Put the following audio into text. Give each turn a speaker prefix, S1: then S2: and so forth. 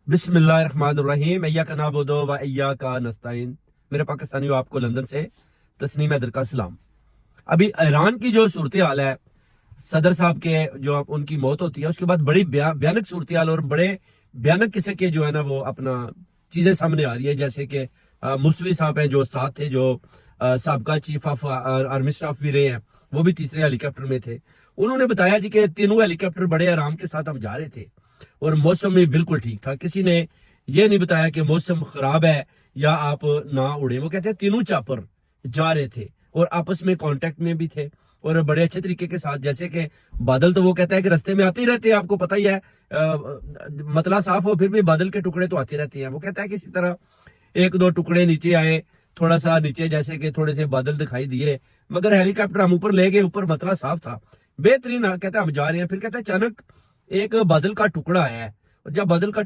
S1: بسم اللہ الرحمن الرحیم ایاک نعبد و ایاک نستعین۔ میرے پاکستانیوں، آپ کو لندن سے تسنیم حیدر کا سلام۔ ابھی ایران کی جو صورتحال ہے، صدر صاحب کے جو ان کی موت ہوتی ہے اس کے بعد بڑی بھیانک صورتحال اور بڑے بھیانک قسم کے جو ہے نا وہ اپنا چیزیں سامنے آ رہی ہے، جیسے کہ مصطفی صاحب ہیں جو ساتھ تھے، جو سابقہ چیف آف آرمی اسٹاف بھی رہے ہیں، وہ بھی تیسرے ہیلی کاپٹر میں تھے۔ انہوں نے بتایا جی کہ تینوں ہیلی کاپٹر بڑے آرام کے ساتھ ہم جا رہے تھے اور موسم بھی بالکل ٹھیک تھا۔ کسی نے یہ نہیں بتایا کہ موسم خراب ہے یا آپ نہ اڑے۔ وہ کہتے ہیں تینوں چاپر جا رہے تھے اور آپس میں کانٹیکٹ میں بھی تھے اور بڑے اچھے طریقے کے ساتھ، جیسے کہ بادل تو وہ کہتا ہے کہ رستے میں آتے ہی رہتے ہیں، آپ کو پتہ ہی ہے، مطلع صاف ہو پھر بھی بادل کے ٹکڑے تو آتے رہتے ہیں۔ وہ کہتا ہے کہ اسی طرح ایک دو ٹکڑے نیچے آئے، تھوڑا سا نیچے جیسے کہ تھوڑے سے بادل دکھائی دیے، مگر ہیلی کاپٹر ہم اوپر لے گئے، اوپر مطلع صاف تھا، بہترین۔ کہتا ہے ہم جا رہے ہیں، پھر کہتا ہے اچانک ایک بادل کا ٹکڑا آیا ہے، اور جب بادل کا